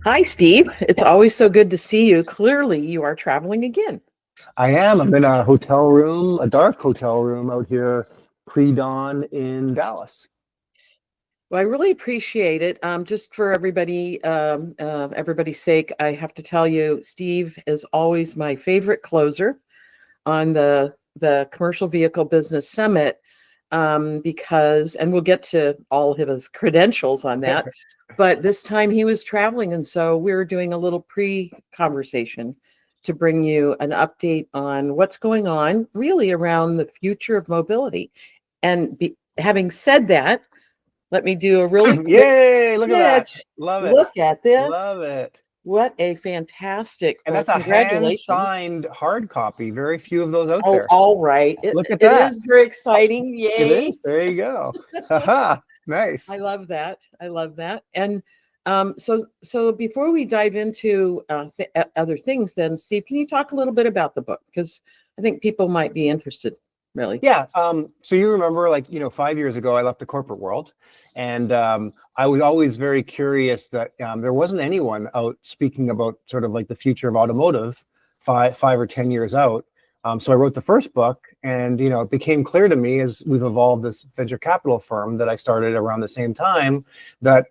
Hi, Steve. It's always so good to see you. Clearly, you are traveling again. I am. I'm in a hotel room, a dark hotel room out here pre-dawn in Dallas. Well, I really appreciate it. Just for everybody's sake, I have to tell you, Steve is always my favorite closer on the Commercial Vehicle Business Summit, because, and we'll get to all of his credentials on that, but this time he was traveling, and so we were doing a little pre-conversation to bring you an update on what's going on really around the future of mobility. And having said that, let me do a really quick Yay, look at that. pitch. Love it. Look at this. Love it. What a fantastic, And that's a congratulations. hand-signed hard copy. Very few of those out Oh, there. all right. Look at It that. is very exciting. Yay. It is. There you go. Haha. Nice. I love that. I love that. And so before we dive into other things, then, Steve, can you talk a little bit about the book? Because I think people might be interested, really. Yeah. So you remember, 5 years ago, I left the corporate world, and I was always very curious that there wasn't anyone out speaking about sort of like the future of automotive five or 10 years out. So I wrote the first book, and it became clear to me as we've evolved this venture capital firm that I started around the same time that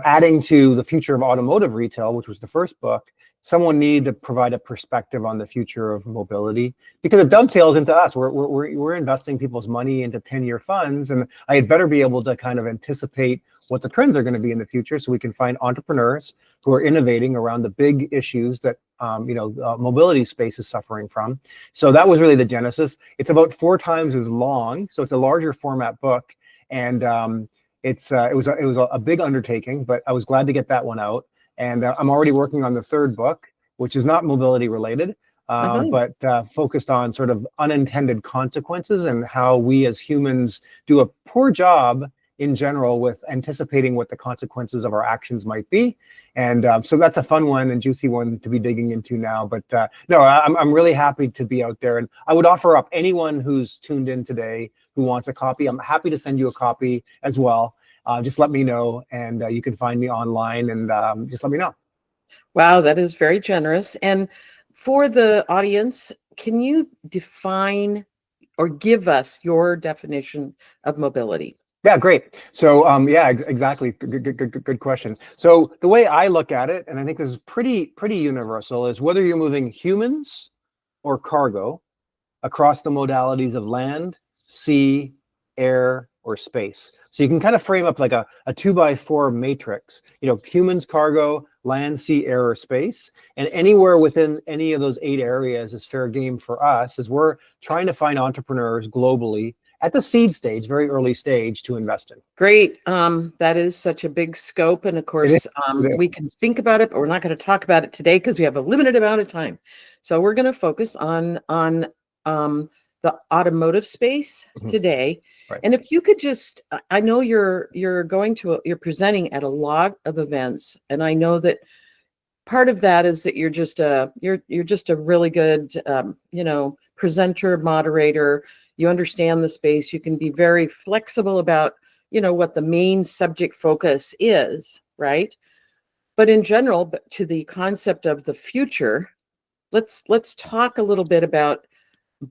adding to the future of automotive retail, which was the first book, someone needed to provide a perspective on the future of mobility because it dovetails into us. We're investing people's money into 10-year funds, and I had better be able to kind of anticipate what the trends are going to be in the future, so we can find entrepreneurs who are innovating around the big issues that mobility space is suffering from. So that was really the genesis. It's about 4 times as long, so it's a larger format book, and it was a big undertaking, but I was glad to get that one out. And I'm already working on the third book, which is not mobility related, but focused on sort of unintended consequences and how we as humans do a poor job in general with anticipating what the consequences of our actions might be. And so that's a fun one and juicy one to be digging into now. But no, I'm really happy to be out there. And I would offer up anyone who's tuned in today who wants a copy. I'm happy to send you a copy as well. Just let me know, and you can find me online, and just let me know. Wow, that is very generous. And for the audience, can you define or give us your definition of mobility? Yeah, great. So yeah, exactly. Good question. So the way I look at it, and I think this is pretty universal, is whether you're moving humans or cargo across the modalities of land, sea, air, or space. So you can kind of frame up like a 2x4 matrix, humans, cargo, land, sea, air, or space. And anywhere within any of those 8 areas is fair game for us, as we're trying to find entrepreneurs globally at the seed stage, very early stage, to invest in. Great. That is such a big scope. And of course, we can think about it, but we're not going to talk about it today because we have a limited amount of time. So we're going to focus on the automotive space today. Right. And if you could just, I know you're presenting at a lot of events, and I know that part of that is that you're just a really good presenter, moderator. You understand the space. You can be very flexible about what the main subject focus is, right? But in general, to the concept of the future, let's talk a little bit about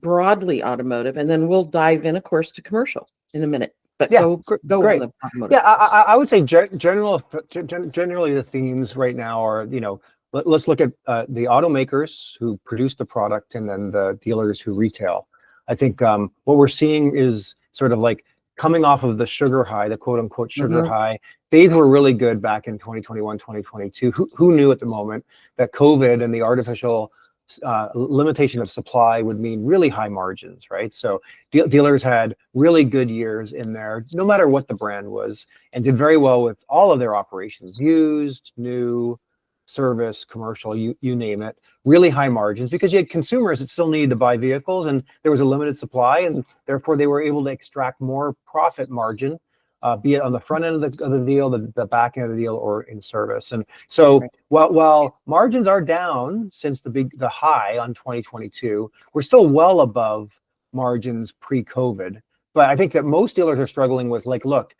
broadly automotive, and then we'll dive in, of course, to commercial in a minute. But yeah, go great. On the automotive. Yeah, I would say generally the themes right now are, let's look at the automakers who produce the product and then the dealers who retail. I think what we're seeing is sort of like coming off of the sugar high, the quote unquote sugar high. Days were really good back in 2021, 2022. Who knew at the moment that COVID and the artificial limitation of supply would mean really high margins, right? So dealers had really good years in there, no matter what the brand was, and did very well with all of their operations, used, new, service, commercial, you name it, really high margins, because you had consumers that still needed to buy vehicles, and there was a limited supply, and therefore they were able to extract more profit margin, be it on the front end of the deal, the back end of the deal, or in service. And so while margins are down since the high on 2022, we're still well above margins pre-COVID. But I think that most dealers are struggling with, like, look,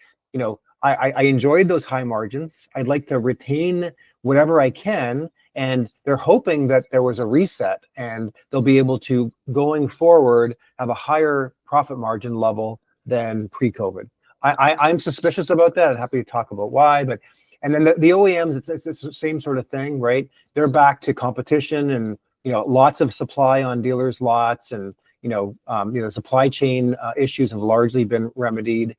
I enjoyed those high margins. I'd like to retain whatever I can. And they're hoping that there was a reset and they'll be able to, going forward, have a higher profit margin level than pre-COVID. I'm suspicious about that. I'm happy to talk about why, but and then the OEMs, it's the same sort of thing, right? They're back to competition and lots of supply on dealers' lots, and supply chain issues have largely been remedied.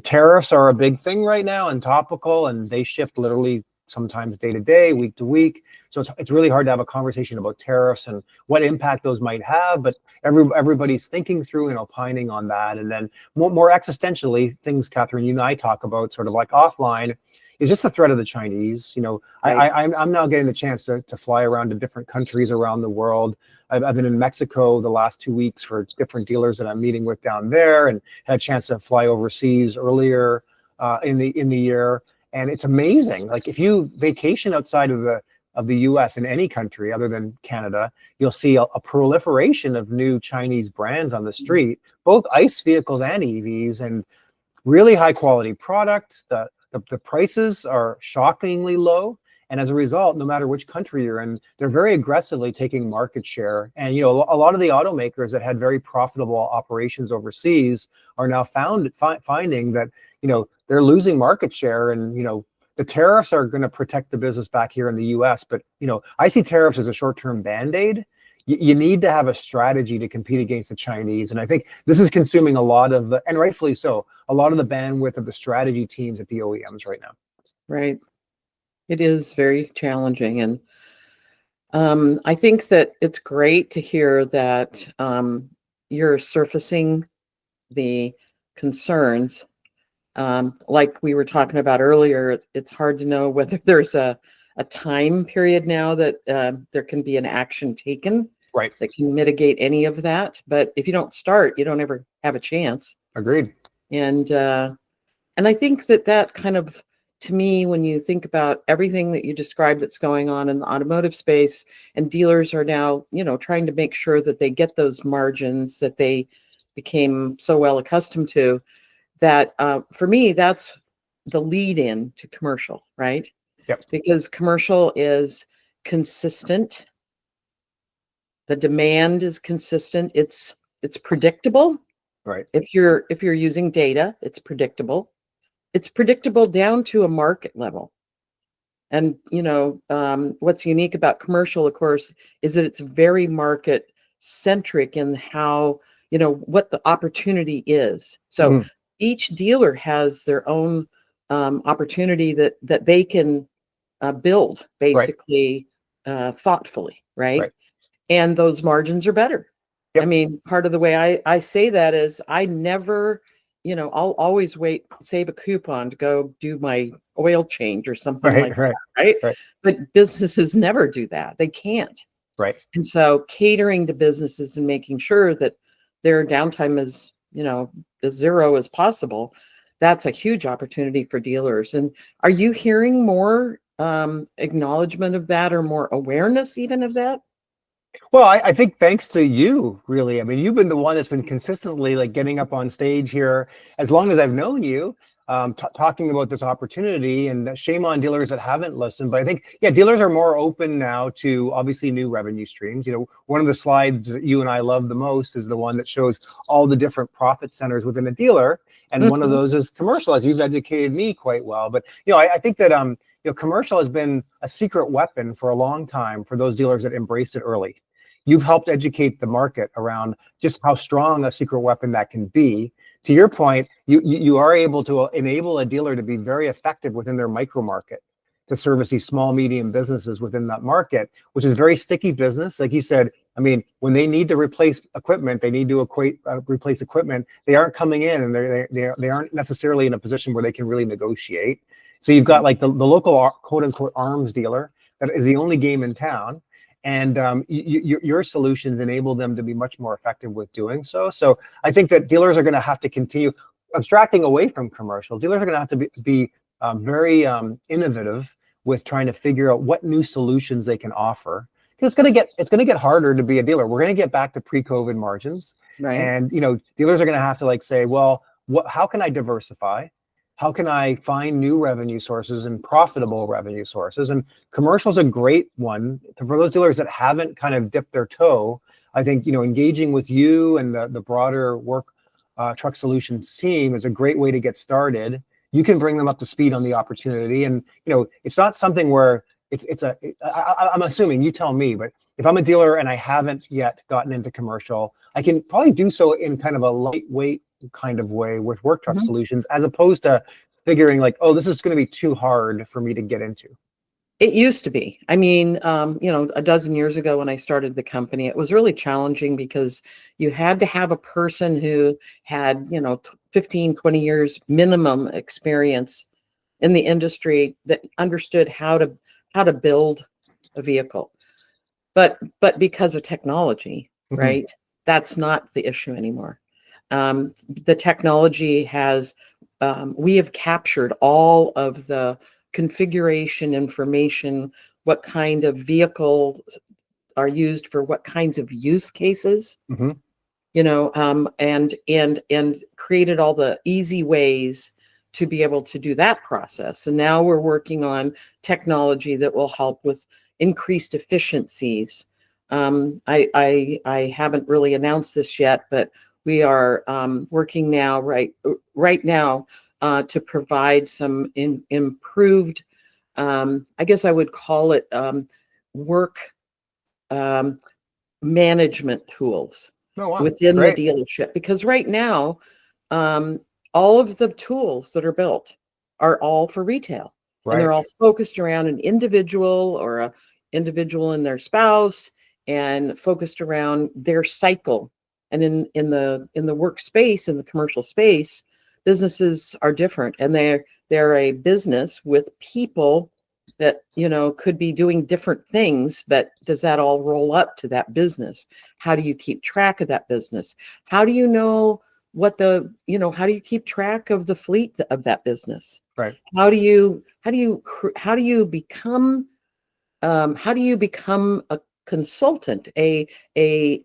Tariffs are a big thing right now and topical, and they shift literally sometimes day to day, week to week. So it's really hard to have a conversation about tariffs and what impact those might have. But everybody's thinking through and opining on that. And then more existentially, things, Kathryn, you and I talk about sort of like offline, is just the threat of the Chinese. Right. I'm now getting the chance to fly around to different countries around the world. I've been in Mexico the last 2 weeks for different dealers that I'm meeting with down there, and had a chance to fly overseas earlier in the year. And it's amazing. Like if you vacation outside of the US in any country other than Canada, you'll see a proliferation of new Chinese brands on the street, both ICE vehicles and EVs, and really high quality product. The prices are shockingly low. And as a result, no matter which country you're in, they're very aggressively taking market share. And a lot of the automakers that had very profitable operations overseas are now finding that they're losing market share, and the tariffs are going to protect the business back here in the US. But I see tariffs as a short-term band-aid. You need to have a strategy to compete against the Chinese. And I think this is consuming a lot of and rightfully so, a lot of the bandwidth of the strategy teams at the OEMs right now. Right. It is very challenging. And I think that it's great to hear that you're surfacing the concerns. Like we were talking about earlier, it's hard to know whether there's a time period now that there can be an action taken, right, that can mitigate any of that. But if you don't start, you don't ever have a chance. Agreed. And I think that kind of, to me, when you think about everything that you described that's going on in the automotive space, and dealers are now, trying to make sure that they get those margins that they became so well accustomed to, that for me, that's the lead in to commercial, right? Yep. Because commercial is consistent. The demand is consistent. It's predictable. Right. If you're using data, it's predictable. It's predictable down to a market level. And what's unique about commercial, of course, is that it's very market centric in how what the opportunity is. So each dealer has their own opportunity that they can build basically thoughtfully, right? And those margins are better. Yep. I mean, part of the way I say that is I never, I'll always save a coupon to go do my oil change or something like that, right? But businesses never do that. They can't. Right. And so catering to businesses and making sure that their downtime is, as zero as possible, that's a huge opportunity for dealers. And are you hearing more acknowledgement of that, or more awareness even of that? Well, I think thanks to you, really. I mean, you've been the one that's been consistently like getting up on stage here as long as I've known you, talking about this opportunity, and shame on dealers that haven't listened. But I think, dealers are more open now to obviously new revenue streams. One of the slides that you and I love the most is the one that shows all the different profit centers within a dealer. And one of those is commercial, as you've educated me quite well. But, I think that, commercial has been a secret weapon for a long time for those dealers that embraced it early. You've helped educate the market around just how strong a secret weapon that can be. To your point, you are able to enable a dealer to be very effective within their micro market, to service these small, medium businesses within that market, which is very sticky business. Like you said, I mean, when they need to replace equipment, they need to replace equipment. They aren't coming in, and they aren't necessarily in a position where they can really negotiate. So you've got like the local quote unquote arms dealer that is the only game in town. And your solutions enable them to be much more effective with doing so. So I think that dealers are going to have to continue abstracting away from commercial. Dealers are going to have to be very innovative with trying to figure out what new solutions they can offer. Because it's going to get harder to be a dealer. We're going to get back to pre-COVID margins, right? And dealers are going to have to say, well, how can I diversify? how can I find new revenue sources and profitable revenue sources? And commercial is a great one for those dealers that haven't kind of dipped their toe. I think, engaging with you and the broader work truck solutions team is a great way to get started. You can bring them up to speed on the opportunity. And, it's not something where I'm assuming, you tell me, but if I'm a dealer and I haven't yet gotten into commercial, I can probably do so in kind of a lightweight kind of way with work truck solutions, as opposed to figuring like, oh, this is going to be too hard for me to get into. It used to be. I mean, a dozen years ago when I started the company, it was really challenging because you had to have a person who had, 15, 20 years minimum experience in the industry that understood how to build a vehicle. But because of technology, right, that's not the issue anymore. The technology has, we have captured all of the configuration information, what kind of vehicles are used for what kinds of use cases, and created all the easy ways to be able to do that process. And now we're working on technology that will help with increased efficiencies. I haven't really announced this yet, but we are working now, right now, to provide some improved, I guess I would call it work management tools within the dealership. Because right now, all of the tools that are built are all for retail. And they're all focused around an individual or a individual and their spouse, and focused around their cycle. And in the workspace, in the commercial space, businesses are different, and they're a business with people that could be doing different things, but does that all roll up to that business? How do you keep track of that business? How do you know how do you keep track of the fleet of that business? Right. How do you become a consultant, a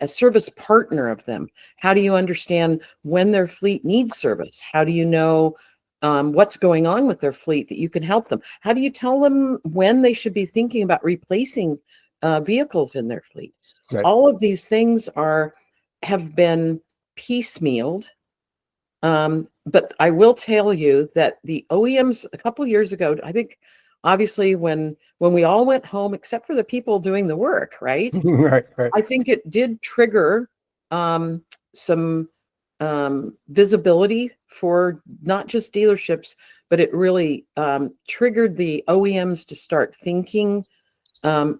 service partner of them? How do you understand when their fleet needs service? How do you know what's going on with their fleet that you can help them? How do you tell them when they should be thinking about replacing vehicles in their fleet? Right. All of these things have been piecemealed. But I will tell you that the OEMs a couple years ago, I think, obviously when we all went home, except for the people doing the work, right? Right. I think it did trigger some visibility for not just dealerships, but it really triggered the OEMs to start thinking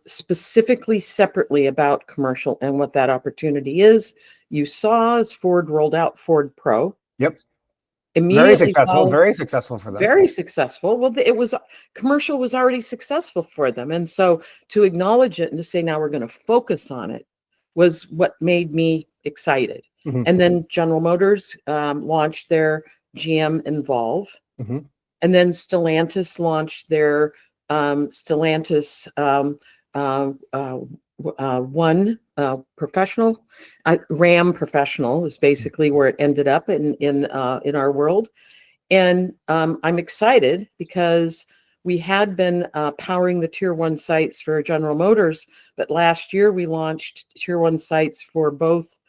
specifically separately about commercial and what that opportunity is. You saw as Ford rolled out Ford Pro. Yep. Immediately very successful for them. Very successful. Well, commercial was already successful for them. And so to acknowledge it and to say, now we're going to focus on it, was what made me excited. And then General Motors launched their GM Envolve. And then Stellantis launched their Stellantis One Professional. Ram Professional is basically where it ended up in our world. And I'm excited because we had been powering the Tier 1 sites for General Motors, but last year we launched Tier 1 sites for both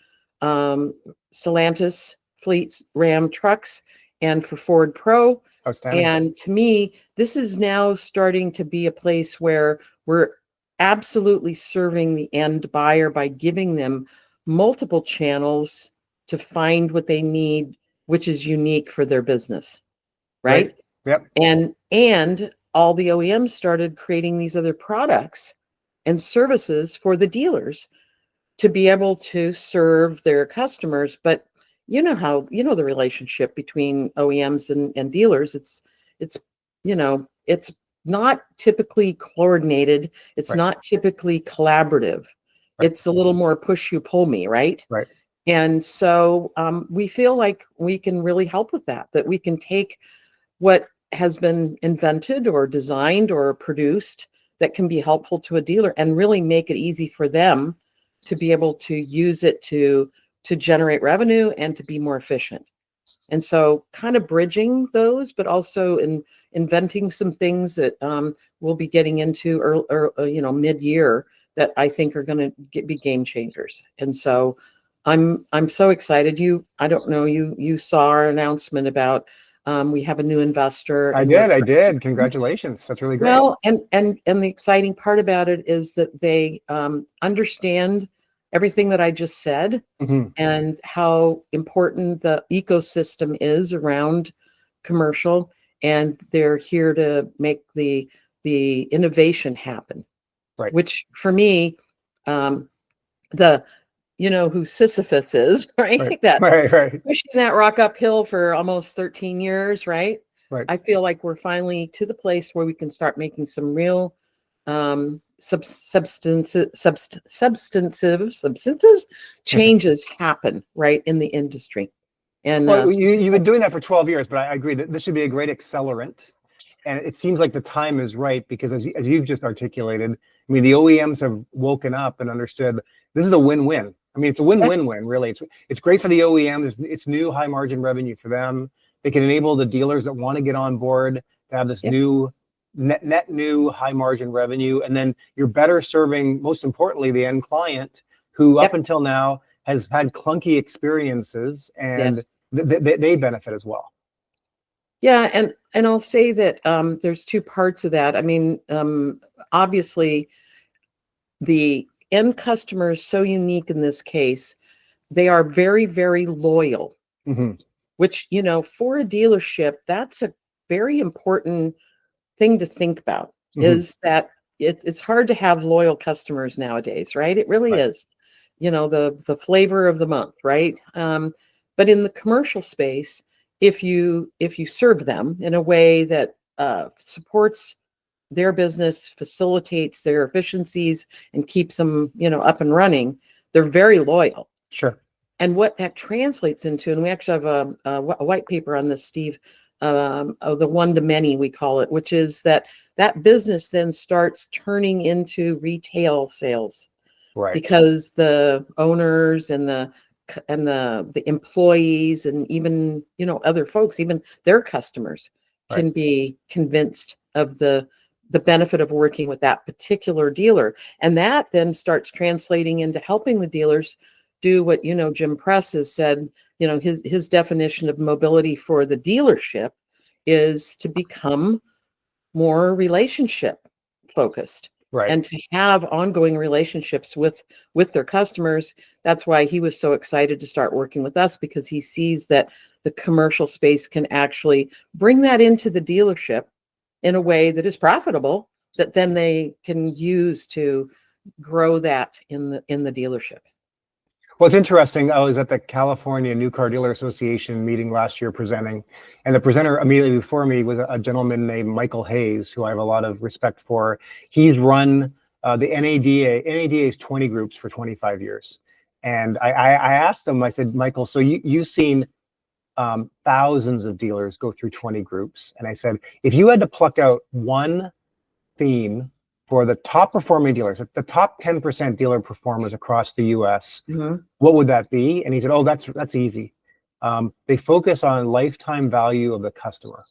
Stellantis fleets, Ram trucks, and for Ford Pro. Outstanding. And to me, this is now starting to be a place where we're absolutely serving the end buyer by giving them multiple channels to find what they need, which is unique for their business, right? Yep. And all the OEMs started creating these other products and services for the dealers to be able to serve their customers. But the relationship between OEMs and dealers, it's not typically coordinated. It's not typically collaborative. It's a little more push you, pull me, right? Right. And so we feel like we can really help with that we can take what has been invented or designed or produced that can be helpful to a dealer and really make it easy for them to be able to use it to generate revenue and to be more efficient. And so kind of bridging those, but also inventing some things that we'll be getting into mid-year that I think are going to be game changers. And so I'm so excited. I don't know, you saw our announcement about we have a new investor. I did. Congratulations. That's really great. Well, and the exciting part about it is that they understand everything that I just said, and how important the ecosystem is around commercial, and they're here to make the innovation happen. Right. Which for me, who Sisyphus is, right? Right. Pushing that rock uphill for almost 13 years, right? Right. I feel like we're finally to the place where we can start making some real substantive changes happen right in the industry. And well, you've been doing that for 12 years, but I agree that this should be a great accelerant. And it seems like the time is right because as you've just articulated, I mean, the OEMs have woken up and understood this is a win-win. I mean, it's a win-win-win, really. It's great for the OEMs. It's new high margin revenue for them. They can enable the dealers that want to get on board to have this new net new high margin revenue. And then you're better serving, most importantly, the end client who up until now has had clunky experiences, and they benefit as well. Yeah, and I'll say that there's two parts of that. I mean, obviously, the end customer is so unique in this case. They are very, very loyal, which, for a dealership, that's a very important thing to think about, is that it's hard to have loyal customers nowadays, right? It really is. The flavor of the month, right? But in the commercial space, if you serve them in a way that supports their business, facilitates their efficiencies, and keeps them, up and running, they're very loyal. Sure. And what that translates into, and we actually have a white paper on this, Steve, of the one to many, we call it, which is that business then starts turning into retail sales, right? Because the owners and the employees and even other folks, even their customers, can be convinced of the benefit of working with that particular dealer, and that then starts translating into helping the dealers do what Jim Press has said. His definition of mobility for the dealership is to become more relationship focused, and to have ongoing relationships with their customers. That's why he was so excited to start working with us, because he sees that the commercial space can actually bring that into the dealership in a way that is profitable, that then they can use to grow that in the dealership. Well, it's interesting. I was at the California New Car Dealer Association meeting last year presenting, and the presenter immediately before me was a gentleman named Michael Hayes, who I have a lot of respect for. He's run the NADA. NADA's 20 groups for 25 years. And I asked him, I said, Michael, so you've seen thousands of dealers go through 20 groups. And I said, if you had to pluck out one theme for the top performing dealers, the top 10% dealer performers across the US, what would that be? And he said, oh, that's easy. They focus on lifetime value of the customer.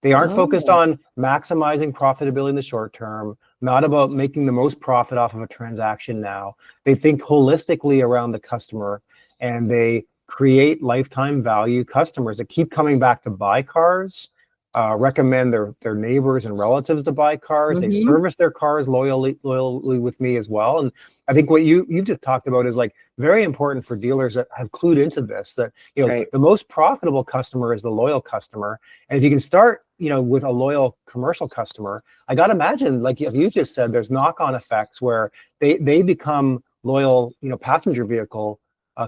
They aren't focused on maximizing profitability in the short term, not about making the most profit off of a transaction now. They think holistically around the customer, and they create lifetime value customers that keep coming back to buy cars, recommend their neighbors and relatives to buy cars. They service their cars loyally with me as well. And I think what you've just talked about is like very important for dealers that have clued into this, that the most profitable customer is the loyal customer. And if you can start with a loyal commercial customer, I got to imagine, like you just said, there's knock-on effects where they become loyal passenger vehicle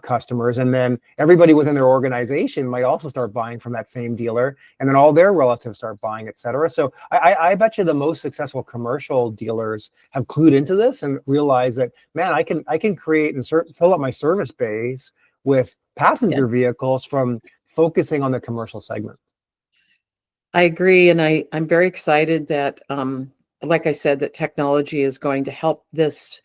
customers, and then everybody within their organization might also start buying from that same dealer, and then all their relatives start buying, et cetera. So I bet you the most successful commercial dealers have clued into this and realize that, man, I can create and fill up my service base with passenger vehicles from focusing on the commercial segment. I agree, and I'm very excited that, like I said, that technology is going to help this.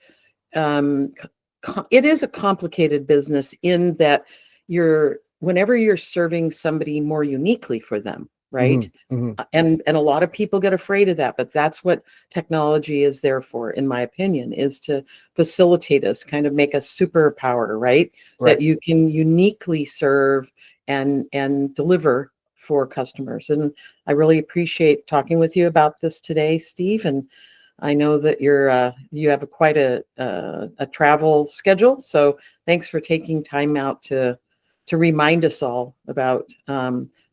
It is a complicated business in that you're whenever you're serving somebody more uniquely for them, right? Mhm. And a lot of people get afraid of that, but that's what technology is there for, in my opinion, is to facilitate us, kind of make us superpower, right? Right. That you can uniquely serve and deliver for customers. And I really appreciate talking with you about this today, Steve. And I know that you have quite a travel schedule, so thanks for taking time out to remind us all about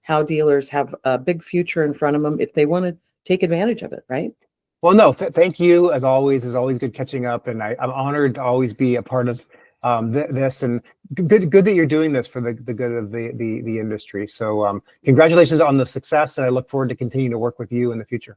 how dealers have a big future in front of them if they want to take advantage of it, right? Well, no, thank you as always. It's always good catching up, and I'm honored to always be a part of this. And good that you're doing this for the good of the industry. So congratulations on the success, and I look forward to continuing to work with you in the future.